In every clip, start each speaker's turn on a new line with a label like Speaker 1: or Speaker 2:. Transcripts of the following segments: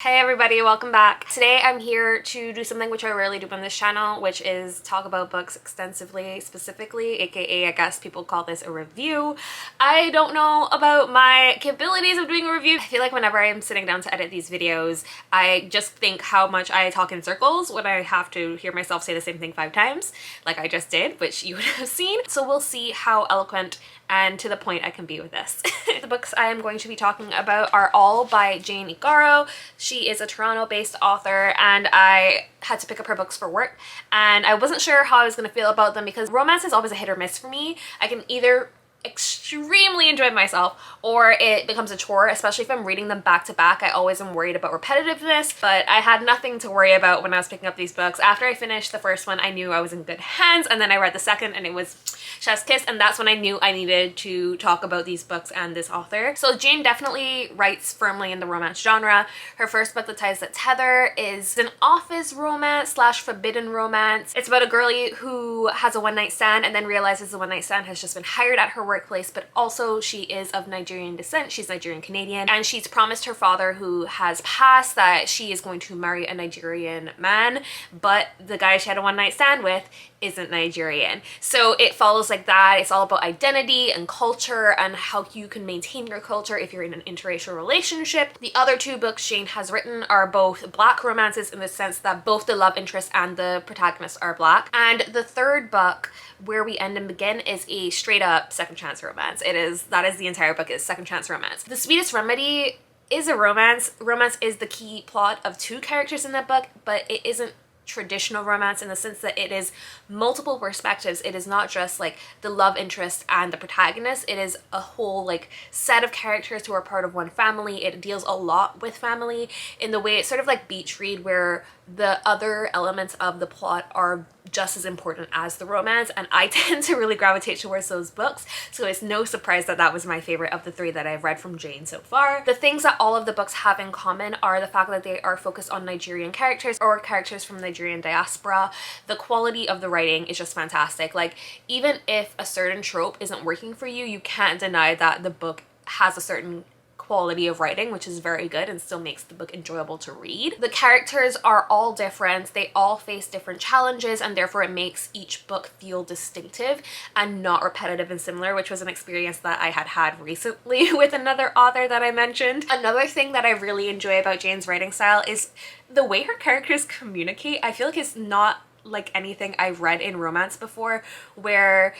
Speaker 1: Hey everybody, welcome back. Today I'm here to do something which I rarely do on this channel, which is talk about books extensively, specifically, aka I guess people call this a review. I don't know about my capabilities of doing a review. I feel like whenever I'm sitting down to edit these videos, I just think how much I talk in circles when I have to hear myself say the same thing 5 times, like I just did, which you would have seen. So we'll see how eloquent and to the point I can be with this. The books I am going to be talking about are all by Jane Igharo. She is a Toronto-based author and I had to pick up her books for work and I wasn't sure how I was going to feel about them because romance is always a hit or miss for me. I can either extremely enjoy myself or it becomes a chore, especially if I'm reading them back to back. I always am worried about repetitiveness, but I had nothing to worry about when I was picking up these books. After I finished the first one, I knew I was in good hands, and then I read the second and it was chef's kiss, and that's when I knew I needed to talk about these books and this author. So Jane definitely writes firmly in the romance genre. Her first book, The Ties That Tether, is an office romance slash forbidden romance. It's about a girlie who has a one-night stand and then realizes the one-night stand has just been hired at her workplace, but also she is of Nigerian descent. She's Nigerian Canadian, and she's promised her father, who has passed, that she is going to marry a Nigerian man, but the guy she had a one-night stand with isn't Nigerian. So it follows like that. It's all about identity and culture and how you can maintain your culture if you're in an interracial relationship. The other 2 books Jane has written are both black romances in the sense that both the love interest and the protagonist are black. And the third book, Where We End and Begin, is a straight up second chance romance. That is the entire book, is second chance romance. The Sweetest Remedy is a romance. Romance is the key plot of 2 characters in that book, but it isn't traditional romance in the sense that it is multiple perspectives. It is not just like the love interest and the protagonist. It is a whole like set of characters who are part of one family. It deals a lot with family in the way it's sort of like beach read, where the other elements of the plot are just as important as the romance, and I tend to really gravitate towards those books, so it's no surprise that that was my favorite of the 3 that I've read from Jane so far. The things that all of the books have in common are the fact that they are focused on Nigerian characters or characters from Nigerian diaspora. The quality of the writing is just fantastic. Like, even if a certain trope isn't working for you, you can't deny that the book has a certain quality of writing, which is very good and still makes the book enjoyable to read. The characters are all different. They all face different challenges, and therefore it makes each book feel distinctive and not repetitive and similar, which was an experience that I had recently with another author that I mentioned. Another thing that I really enjoy about Jane's writing style is the way her characters communicate. I feel like it's not like anything I've read in romance before, where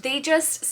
Speaker 1: they just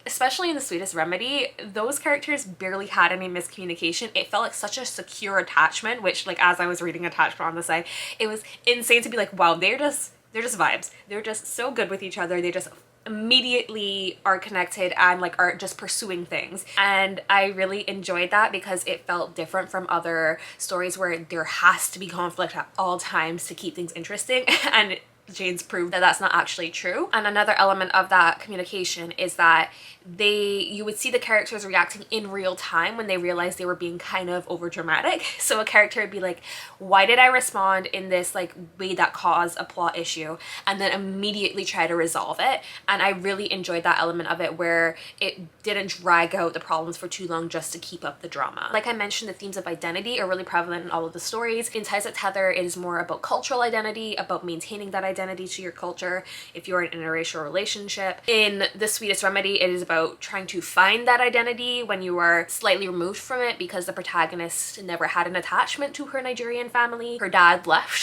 Speaker 1: especially in The Sweetest Remedy, those characters barely had any miscommunication. It felt like such a secure attachment, which, like, as I was reading attachment on the side, it was insane to be like, wow, they're just vibes. They're just so good with each other. They just immediately are connected and like are just pursuing things, and I really enjoyed that because it felt different from other stories where there has to be conflict at all times to keep things interesting, and Jane's proved that that's not actually true. And another element of that communication is that you would see the characters reacting in real time when they realized they were being kind of over dramatic. So a character would be like, why did I respond in this like way that caused a plot issue, and then immediately try to resolve it. And I really enjoyed that element of it, where it didn't drag out the problems for too long just to keep up the drama. Like I mentioned, the themes of identity are really prevalent in all of the stories. In Ties That Tether, it is more about cultural identity, about maintaining that identity to your culture if you're in an interracial relationship. In The Sweetest Remedy, it is about trying to find that identity when you are slightly removed from it, because the protagonist never had an attachment to her Nigerian family. Her dad left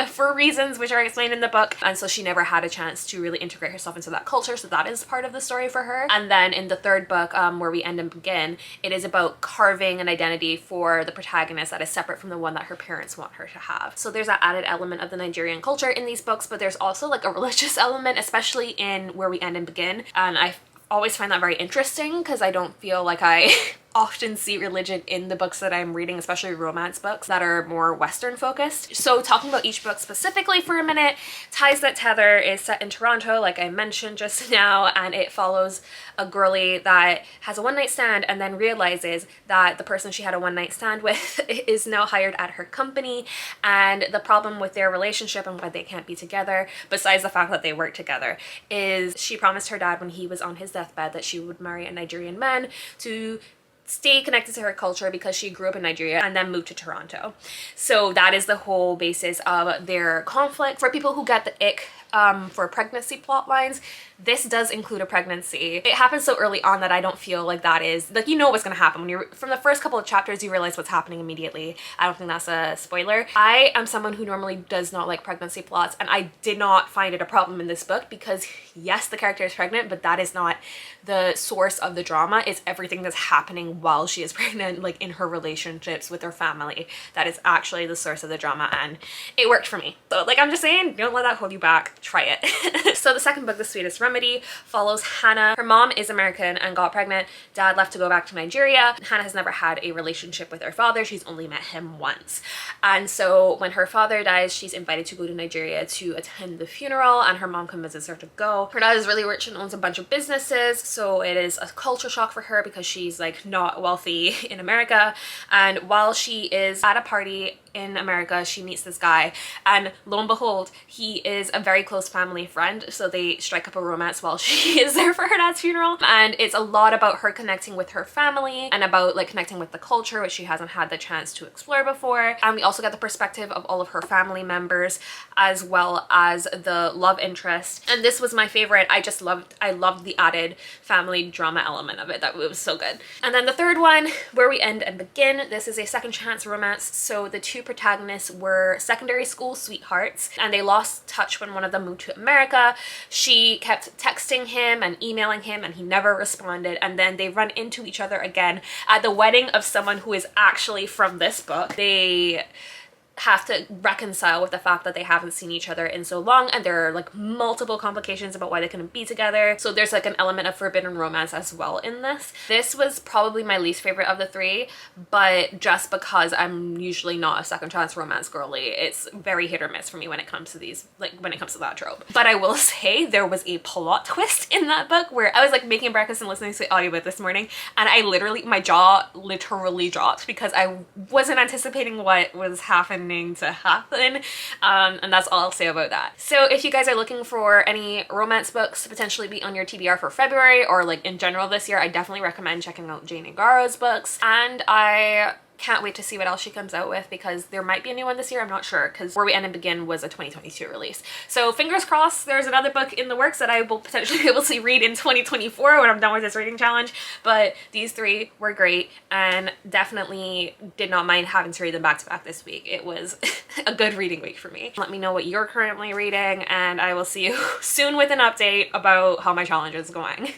Speaker 1: for reasons which are explained in the book, and so she never had a chance to really integrate herself into that culture, so that is part of the story for her. And then in the third book, Where We End and Begin, it is about carving an identity for the protagonist that is separate from the one that her parents want her to have. So there's that added element of the Nigerian culture in these books, but there's also like a religious element, especially in Where We End and Begin, and I always find that very interesting because I don't feel like I often see religion in the books that I'm reading, especially romance books that are more Western focused. So talking about each book specifically for a minute, Ties That Tether is set in Toronto, like I mentioned just now, and it follows a girlie that has a one-night stand and then realizes that the person she had a one-night stand with is now hired at her company, and the problem with their relationship and why they can't be together, besides the fact that they work together, is she promised her dad when he was on his deathbed that she would marry a Nigerian man to stay connected to her culture because she grew up in Nigeria and then moved to Toronto. So that is the whole basis of their conflict. For people who get the ick for pregnancy plot lines, this does include a pregnancy. It happens so early on that I don't feel like that is, like, you know what's gonna happen. When you're, from the first couple of chapters, you realize what's happening immediately. I don't think that's a spoiler. I am someone who normally does not like pregnancy plots, and I did not find it a problem in this book because yes, the character is pregnant, but that is not the source of the drama. It's everything that's happening while she is pregnant, like in her relationships with her family. That is actually the source of the drama, and it worked for me. So like, I'm just saying, don't let that hold you back. Try it. So the second book, The Sweetest Remedy, follows Hannah. Her mom is American and got pregnant. Dad left to go back to Nigeria. Hannah has never had a relationship with her father. She's only met him once. And so when her father dies, she's invited to go to Nigeria to attend the funeral, and her mom convinces her to go. Her dad is really rich and owns a bunch of businesses, so it is a culture shock for her because she's like not wealthy in America. And while she is at a party in America, she meets this guy, and lo and behold, he is a very close family friend, so they strike up a romance while she is there for her dad's funeral. And it's a lot about her connecting with her family and about like connecting with the culture, which she hasn't had the chance to explore before. And we also get the perspective of all of her family members as well as the love interest. And this was my favorite. I loved the added family drama element of it. That was so good. And then the third one, Where We End and Begin, this is a second chance romance. So the two protagonists were secondary school sweethearts, and they lost touch when one of them moved to America. She kept texting him and emailing him, and he never responded. And then they run into each other again at the wedding of someone who is actually from this book. They have to reconcile with the fact that they haven't seen each other in so long, and there are like multiple complications about why they couldn't be together. So there's like an element of forbidden romance as well in this. This was probably my least favorite of the three, but just because I'm usually not a second chance romance girly, it's very hit or miss for me when it comes to these, like when it comes to that trope. But I will say there was a plot twist in that book where I was like making breakfast and listening to the audiobook this morning, and I literally, my jaw literally dropped because I wasn't anticipating what was happening to happen. And that's all I'll say about that. So if you guys are looking for any romance books to potentially be on your TBR for February, or like in general this year, I definitely recommend checking out Jane Igharo's books. And I can't wait to see what else she comes out with, because there might be a new one this year. I'm not sure, because Where We End and Begin was a 2022 release. So fingers crossed there's another book in the works that I will potentially be able to read in 2024 when I'm done with this reading challenge. But these three were great, and definitely did not mind having to read them back to back this week. It was a good reading week for me. Let me know what you're currently reading, and I will see you soon with an update about how my challenge is going.